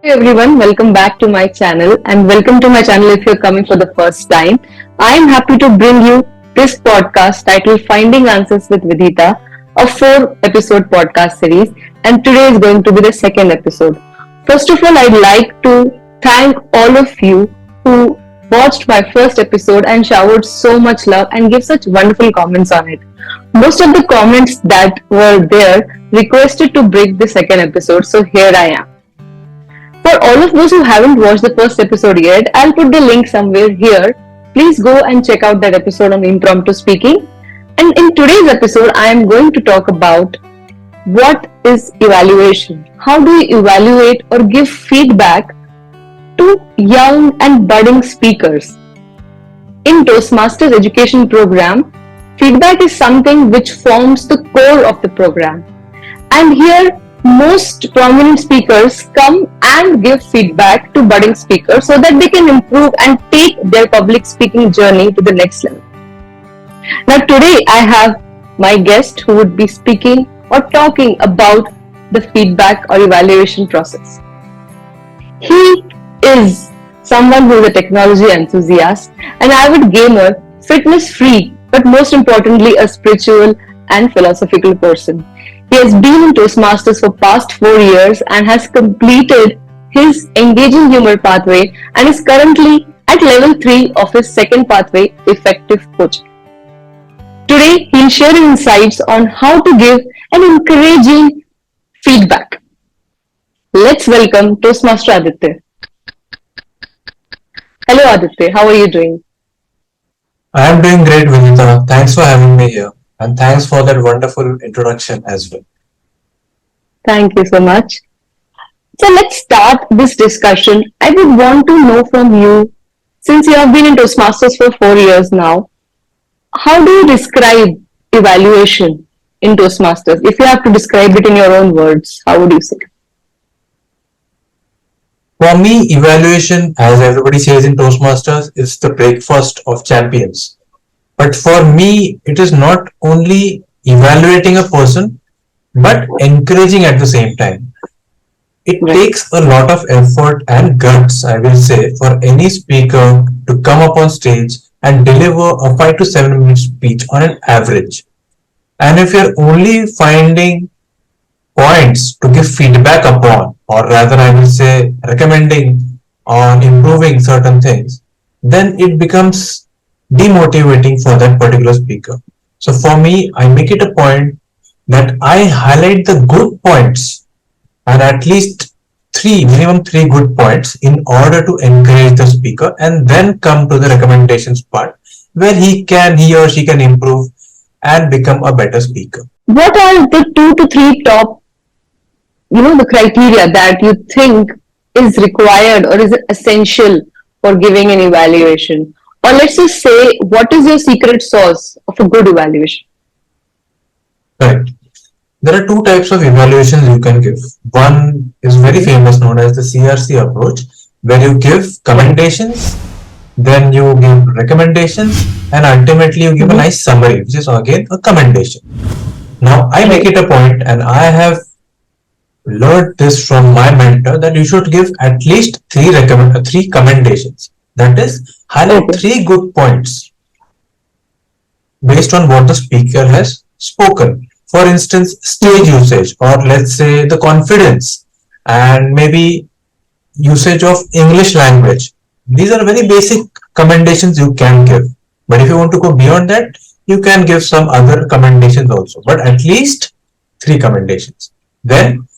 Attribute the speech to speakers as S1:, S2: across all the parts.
S1: Everyone, welcome back to my channel and welcome to my channel if you're coming for the first time. I am happy to bring you this podcast titled Finding Answers with Vidita, a 4 episode podcast series, and today is going to be the second episode. First of all, I'd like to thank all of you who watched my first episode and showered so much love and gave such wonderful comments on it. Most of the comments that were there requested to break the second episode, so here I am. For all of those who haven't watched the first episode yet, I'll put the link somewhere here. Please go and check out that episode on impromptu speaking. And in today's episode, I am going to talk about what is evaluation. How do we evaluate or give feedback to young and budding speakers? In Toastmasters education program, feedback is something which forms the core of the program. And here, most prominent speakers come and give feedback to budding speakers so that they can improve and take their public speaking journey to the next level. Now today I have my guest who would be speaking or talking about the feedback or evaluation process. He is someone who is a technology enthusiast, an avid gamer, fitness freak, but most importantly a spiritual and philosophical person. He has been in Toastmasters for past 4 years and has completed his engaging humor pathway and is currently at level 3 of his second pathway, effective coaching. Today, he'll share his insights on how to give an encouraging feedback. Let's welcome Toastmaster Aditya. Hello Aditya, how are you doing?
S2: I am doing great, Vinita. Thanks for having me here. And thanks for that wonderful introduction as well.
S1: Thank you so much. So let's start this discussion. I would want to know from you, since you have been in Toastmasters for 4 years now, how do you describe evaluation in Toastmasters? If you have to describe it in your own words, how would you say?
S2: For me, evaluation, as everybody says in Toastmasters, is the breakfast of champions. But for me, it is not only evaluating a person, but encouraging at the same time. It takes a lot of effort and guts, I will say, for any speaker to come up on stage and deliver a 5 to 7 minute speech on an average. And if you're only finding points to give feedback upon, or rather I will say recommending on improving certain things, then it becomes demotivating for that particular speaker. So for me, I make it a point that I highlight the good points and at least minimum three good points in order to encourage the speaker, and then come to the recommendations part where he or she can improve and become a better speaker.
S1: What are the 2 to 3 top, the criteria that you think is required or is essential for giving an evaluation? Or let's just say, what is your secret sauce of a good evaluation?
S2: Right. There are 2 types of evaluations you can give. One is very famous, known as the CRC approach, where you give commendations, then you give recommendations, and ultimately you give a nice summary, which is again a commendation. Now, I make it a point, and I have learned this from my mentor, that you should give at least 3 commendations. That is, highlight 3 good points based on what the speaker has spoken. For instance, stage usage, or let's say the confidence, and maybe usage of English language. These are very basic commendations you can give. But if you want to go beyond that, you can give some other commendations also. But at least 3 commendations. Then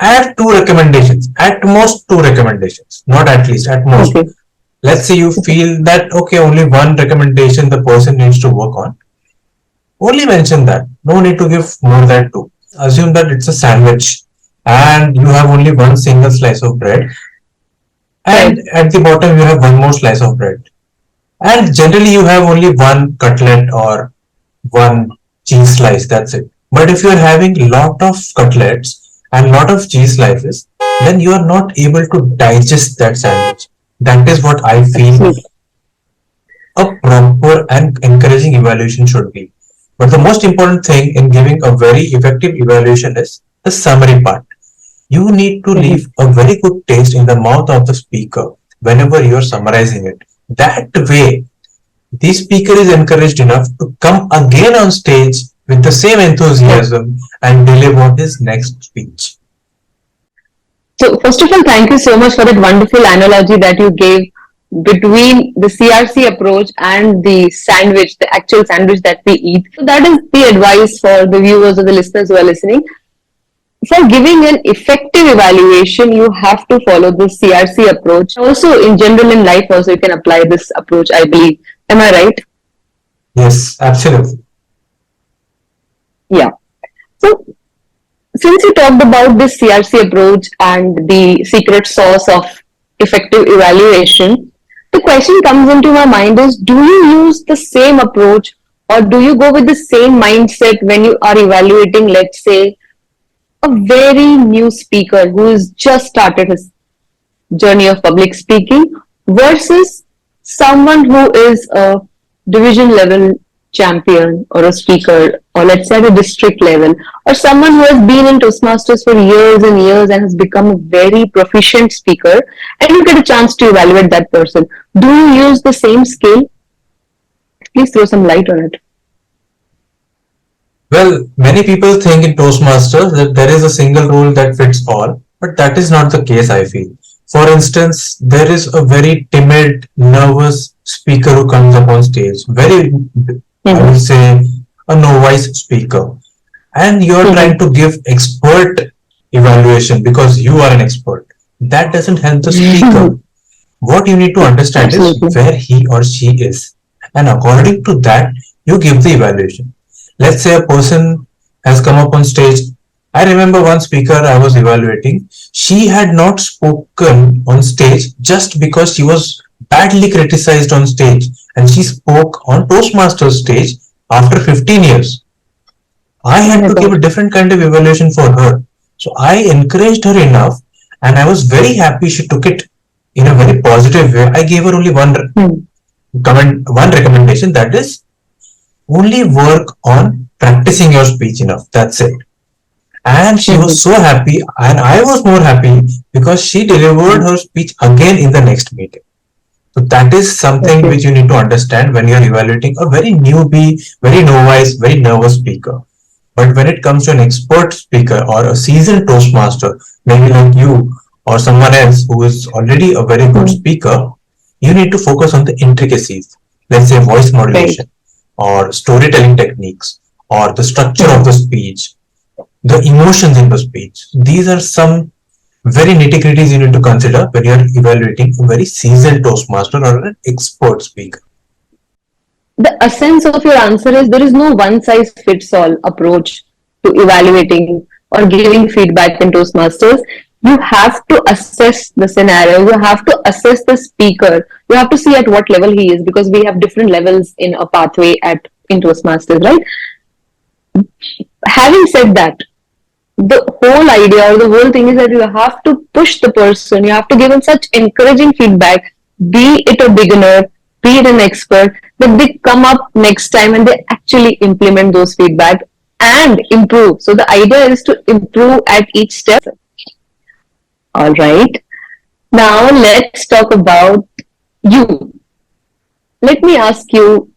S2: add 2 recommendations, at most 2 recommendations, not at least, at most. Okay. Let's say you feel that, okay, only 1 recommendation the person needs to work on. Only mention that. No need to give more than 2. Assume that it's a sandwich and you have only 1 single slice of bread, and at the bottom you have 1 more slice of bread. And generally you have only 1 cutlet or 1 cheese slice, that's it. But if you are having a lot of cutlets and lot of cheese slices, then you are not able to digest that sandwich. That is what I feel a proper and encouraging evaluation should be. But the most important thing in giving a very effective evaluation is the summary part. you need to
S1: Mhm.
S2: leave a very good taste in the mouth of the speaker whenever you are summarizing it. That way, the speaker is encouraged enough to come again on stage with the same
S1: Right.
S2: enthusiasm and deliver his next speech.
S1: So, first of all, thank you so much for that wonderful analogy that you gave between the CRC approach and the sandwich, the actual sandwich that we eat. So, that is the advice for the viewers or the listeners who are listening. For giving an effective evaluation, you have to follow the CRC approach. Also, in general, in life, also, you can apply this approach, I believe. Am I right?
S2: Yes, absolutely.
S1: Yeah. So, since you talked about this CRC approach and the secret sauce of effective evaluation, the question comes into my mind is, do you use the same approach or do you go with the same mindset when you are evaluating, let's say, a very new speaker who has just started his journey of public speaking versus someone who is a division level champion or a speaker, or let's say at a district level, or someone who has been in Toastmasters for years and years and has become a very proficient speaker, and you get a chance to evaluate that person. Do you use the same scale? Please throw some light on it.
S2: Well, many people think in Toastmasters that there is a single rule that fits all, but that is not the case, I feel. For instance, there is a very timid, nervous speaker who comes up on stage, very, I
S1: Mm-hmm.
S2: will say, a novice speaker, and you are trying to give expert evaluation because you are an expert. That doesn't help the speaker.
S1: Mm-hmm.
S2: What you need to understand is
S1: Absolutely.
S2: where he or she is, and according to that, you give the evaluation. Let's say a person has come up on stage. I remember one speaker I was evaluating. She had not spoken on stage just because she was badly criticized on stage, and she spoke on Toastmasters stage after 15 years. I
S1: Oh
S2: had
S1: my
S2: to give a
S1: God.
S2: different kind of evaluation for her. So I encouraged her enough, and I was very happy she took it in a very positive way. I gave her only
S1: Hmm.
S2: one recommendation, that is only work on practicing your speech enough. That's it. And she was
S1: Mhm.
S2: so happy, and I was more happy because she delivered
S1: Mhm.
S2: her speech again in the next meeting. So that is something
S1: Okay.
S2: which you need to understand when you are evaluating a very newbie, very novice, very nervous speaker. But when it comes to an expert speaker or a seasoned Toastmaster, maybe like you or someone else who is already a very good
S1: Hmm.
S2: speaker, you need to focus on the intricacies. Let's say voice
S1: Right.
S2: modulation or storytelling techniques or the structure of
S1: Hmm.
S2: the speech, the emotions in the speech. These are some very nitty gritties you need to consider when you are evaluating a very seasoned Toastmaster or an expert speaker.
S1: The essence of your answer is there is no one size fits all approach to evaluating or giving feedback in Toastmasters. You have to assess the scenario, you have to assess the speaker, you have to see at what level he is, because we have different levels in a pathway at in Toastmasters, right? Having said that, the whole idea or the whole thing is that you have to push the person, you have to give them such encouraging feedback, be it a beginner, be it an expert, that they come up next time and they actually implement those feedback and improve. So the idea is to improve at each step. All right. Now let's talk about you. Let me ask you,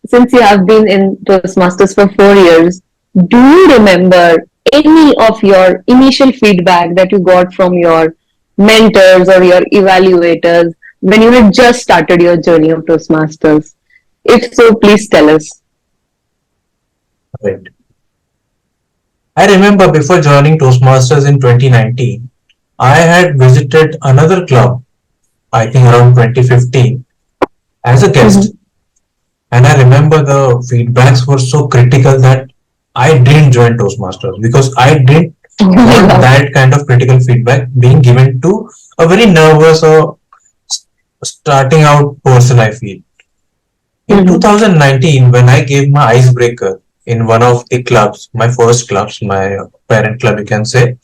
S1: since you have been in Toastmasters for 4 years, do you remember any of your initial feedback that you got from your mentors or your evaluators when you had just started your journey of Toastmasters? If so, please tell us.
S2: Right. I remember before joining Toastmasters in 2019, I had visited another club, I think around 2015, as a guest.
S1: Mm-hmm.
S2: And I remember the feedbacks were so critical that I didn't join Toastmasters because I didn't
S1: Oh my
S2: want
S1: God.
S2: that kind of critical feedback being given to a very nervous or starting out person, I feel. In
S1: Mm-hmm.
S2: 2019, when I gave my icebreaker in one of the clubs, my first clubs, my parent club, you can say,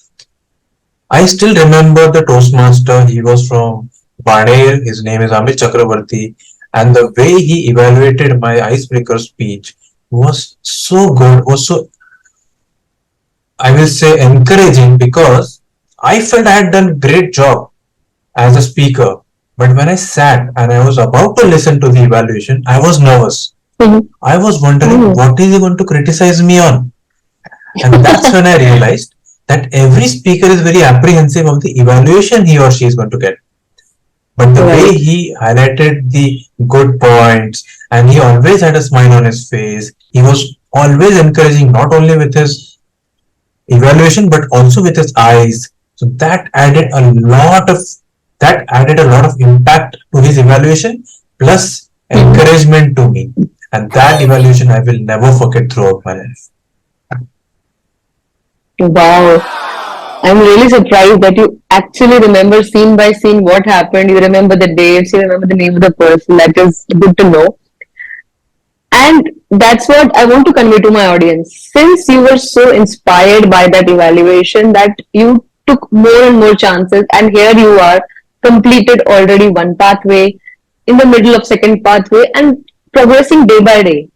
S2: I still remember the Toastmaster. He was from Baner. His name is Amit Chakravarti. And the way he evaluated my icebreaker speech was so good, was so, I will say, encouraging because I felt I had done a great job as a speaker. But when I sat and I was about to listen to the evaluation, I was nervous.
S1: Mhm.
S2: I was wondering what is he going to criticize me on? And that's when I realized that every speaker is very apprehensive of the evaluation he or she is going to get. But the way
S1: Right.
S2: he highlighted the good points and he always had a smile on his face, he was always encouraging not only with his evaluation but also with his eyes. So that added a lot of impact to his evaluation plus
S1: Mhm.
S2: encouragement to me. And that evaluation I will never forget throughout my life.
S1: Wow. I'm really surprised that you actually remember scene by scene what happened. You remember the dates, you remember the name of the person. That is good to know. And that's what I want to convey to my audience. Since you were so inspired by that evaluation that you took more and more chances, and here you are, completed already one pathway, in the middle of second pathway, and progressing day by day.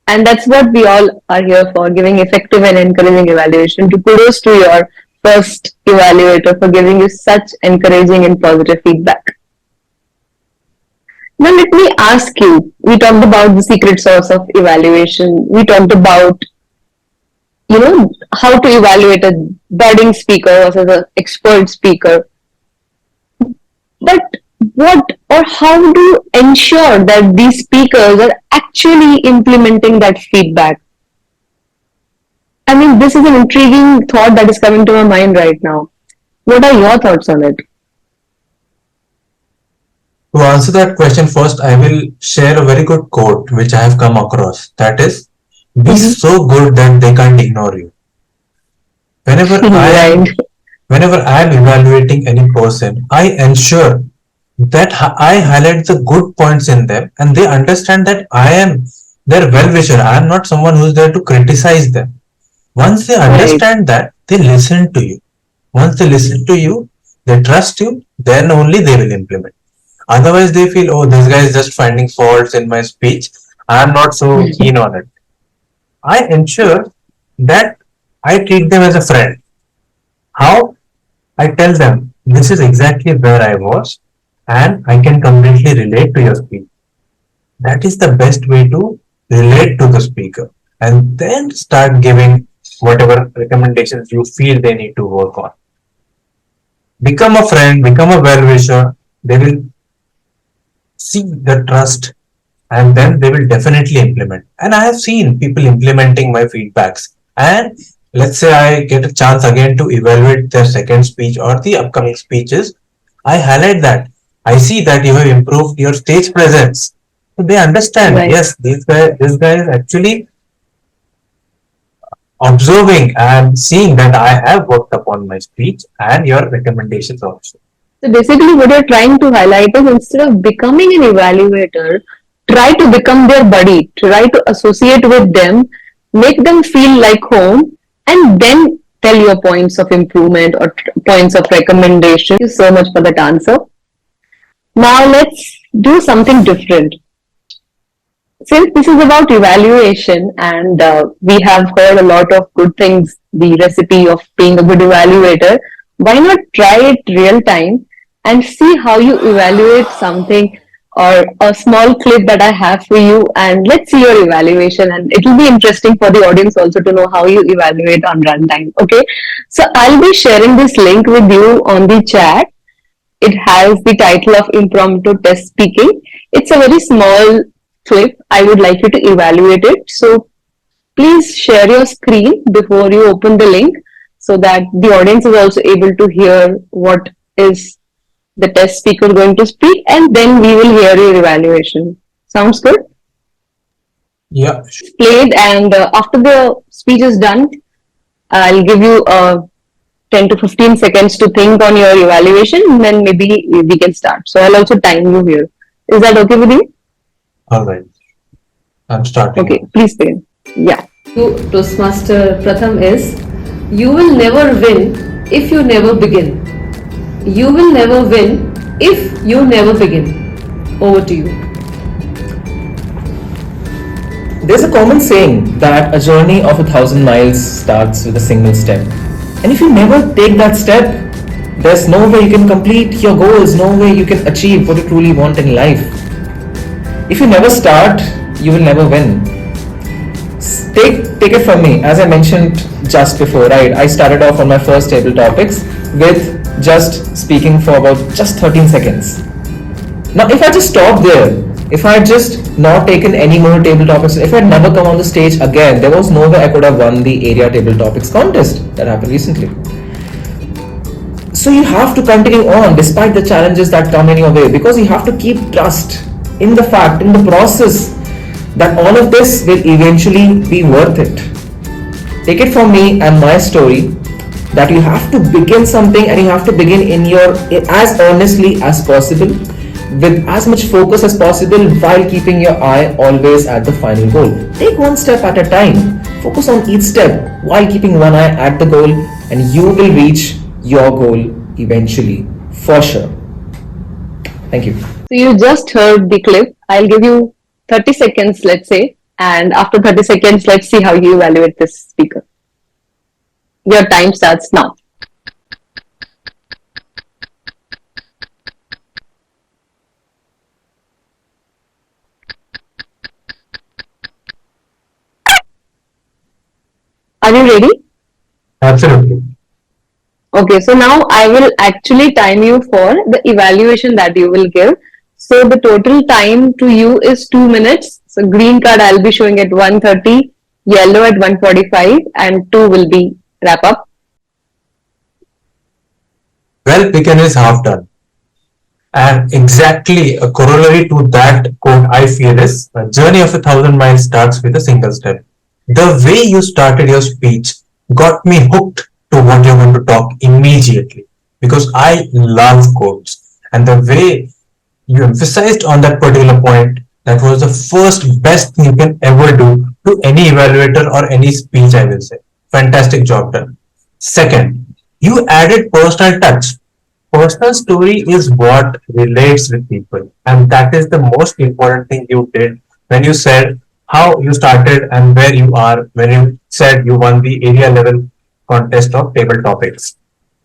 S1: And that's what we all are here for, giving effective and encouraging evaluation. To kudos to your first evaluator for giving you such encouraging and positive feedback. Now, let me ask you. We talked about the secret sauce of evaluation. We talked about, how to evaluate a budding speaker versus an expert speaker. But what or how do you ensure that these speakers are actually implementing that feedback? I mean, this is an intriguing thought that is coming to my mind right now. What are your thoughts on it?
S2: To answer that question, first I will share a very good quote which I have come across. That is, be
S1: Mm-hmm.
S2: so good that they can't ignore you. Whenever I
S1: Right.
S2: am whenever I am evaluating any person, I ensure that I highlight the good points in them and they understand that I am their well wisher. I am not someone who is there to criticize them. Once they
S1: Right.
S2: understand that, they listen to you. Once they listen to you, they trust you, then only they will implement. Otherwise, they feel, oh, this guy is just finding faults in my speech. I am not so keen on it. I ensure that I treat them as a friend. How? I tell them, this is exactly where I was, and I can completely relate to your speech. That is the best way to relate to the speaker. And then start giving whatever recommendations you feel they need to work on. Become a friend, become a well wisher. They will see the trust and then they will definitely implement. And I have seen people implementing my feedbacks. And let's say I get a chance again to evaluate their second speech or the upcoming speeches. I highlight that. I see that you have improved your stage presence. So they understand,
S1: Right.
S2: yes, this guy is actually observing and seeing that I have worked upon my speech and your recommendations also.
S1: So basically, what you're trying to highlight is instead of becoming an evaluator, try to become their buddy, try to associate with them, make them feel like home, and then tell your points of improvement or points of recommendation. Thank you so much for that answer. Now, let's do something different. Since this is about evaluation and we have heard a lot of good things, the recipe of being a good evaluator, why not try it real time and see how you evaluate something or a small clip that I have for you, and let's see your evaluation, and it will be interesting for the audience also to know how you evaluate on runtime. Okay, so I'll be sharing this link with you on the chat. It has the title of Impromptu Test Speaking. It's a very small clip. I would like you to evaluate it. So please share your screen before you open the link so that the audience is also able to hear what is the test speaker going to speak, and then we will hear your evaluation. Sounds good?
S2: Yeah,
S1: Played, and after the speech is done, I'll give you 10 to 15 seconds to think on your evaluation, and then maybe we can start. So I'll also time you here. Is that okay with you?
S2: all right. I'm starting
S1: Okay,
S2: now.
S1: please begin. Yeah. To Toastmaster Pratham is, you will never win if you never begin. You will never win if you never begin. Over to you.
S3: There's a common saying that a journey of 1,000 miles starts with a single step. And if you never take that step, There's no way you can complete your goals, no way you can achieve what you truly want in life. If you never start, you will never win. Take it from me, as I mentioned just before, right? I started off on my first table topics with just speaking for about just 13 seconds. Now, if I just stopped there, if I had just not taken any more table topics, if I had never come on the stage again, there was no way I could have won the area table topics contest that happened recently. So you have to continue on despite the challenges that come in your way, because you have to keep trust in the fact, in the process, that all of this will eventually be worth it. Take it from me and my story that you have to begin something, and you have to begin in your as earnestly as possible, with as much focus as possible, while keeping your eye always at the final goal. Take one step at a time. Focus on each step while keeping one eye at the goal, and you will reach your goal eventually, for sure. Thank you.
S1: So you just heard the clip. I'll give you 30 seconds, let's say, and after 30 seconds, let's see how you evaluate this speaker. Your time starts now. Are you ready?
S2: Absolutely.
S1: Okay, so now I will actually time you for the evaluation that you will give. So the total time to you is 2 minutes. So green card I'll be showing at 1:30, yellow at 1:45, and 2 will be wrap up.
S2: Well, Picken is half done. And exactly a corollary to that quote I feel is a journey of 1,000 miles starts with a single step. The way you started your speech got me hooked to what you're going to talk immediately, because I love quotes, and the way you emphasized on that particular point, that was the first best thing you can ever do to any evaluator or any speech, I will say. Fantastic job done. Second, you added personal touch. Personal story is what relates with people, and that is the most important thing you did when you said how you started and where you are, when you said you won the area level contest of table topics.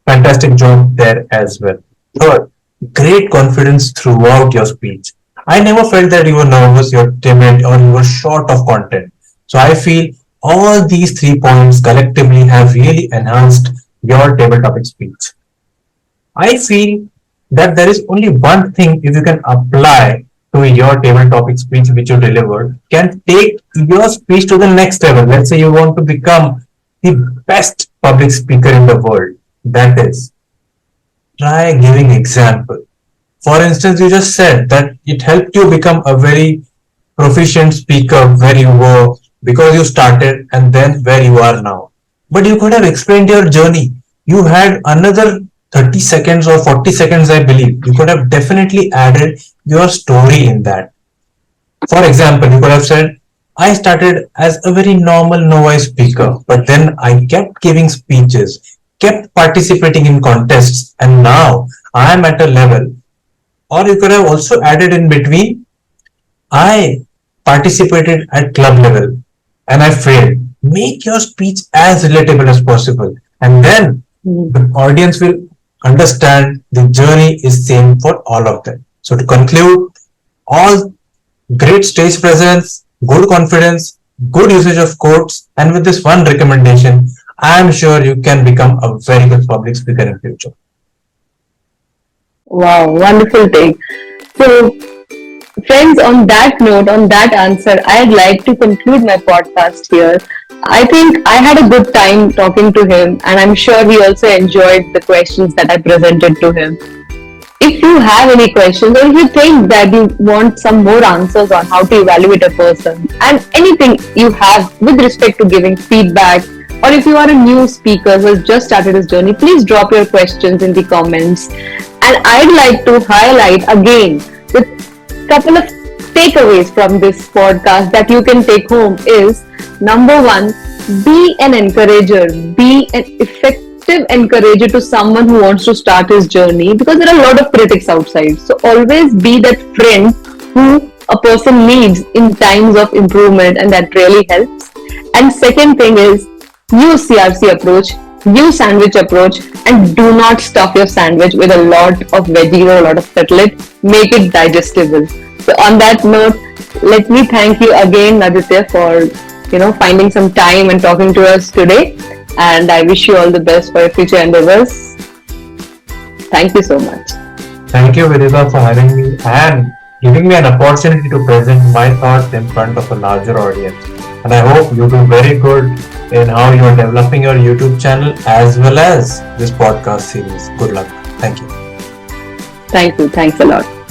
S2: Fantastic job there as well. Third, great confidence throughout your speech. I never felt that you were nervous, you're timid, or you were short of content. So I feel all these 3 points collectively have really enhanced your table topic speech. I feel that there is only one thing if you can apply to your table topic speech which you delivered can take your speech to the next level. Let's say you want to become the best public speaker in the world. That is, try giving example. For instance, you just said that it helped you become a very proficient speaker where you were because you started and then where you are now. But you could have explained your journey. You had another 30 seconds or 40 seconds, I believe. You could have definitely added your story in that. For example, you could have said, I started as a very normal novice speaker, but then I kept giving speeches, kept participating in contests, and now I am at a level. Or you could have also added in between, I participated at club level and I failed. Make your speech as relatable as possible, and then the audience will understand the journey is same for all of them. So to conclude, all great stage presence, good confidence, good usage of quotes, and with this one recommendation, I am sure you can become a very good public speaker in future.
S1: Wow, wonderful take. So, friends, on that note, on that answer, I'd like to conclude my podcast here. I think I had a good time talking to him, and I'm sure he also enjoyed the questions that I presented to him. If you have any questions, or if you think that you want some more answers on how to evaluate a person, and anything you have with respect to giving feedback, or if you are a new speaker who has just started his journey, please drop your questions in the comments. And I'd like to highlight again the couple of takeaways from this podcast that you can take home is, number one, be an encourager, be an effective encourager to someone who wants to start his journey, because there are a lot of critics outside. So always be that friend who a person needs in times of improvement, and that really helps. And second thing is, use CRC approach. use sandwich approach and do not stuff your sandwich with a lot of veggies or a lot of cutlet. Make it digestible. So on that note, let me thank you again, Aditya, for finding some time and talking to us today. And I wish you all the best for your future endeavors. Thank you so much.
S2: Thank you, Vidita, for having me and giving me an opportunity to present my thoughts in front of a larger audience. And I hope you do very good in how you are developing your YouTube channel as well as this podcast series. Good luck. Thank you.
S1: Thank you. Thanks a lot.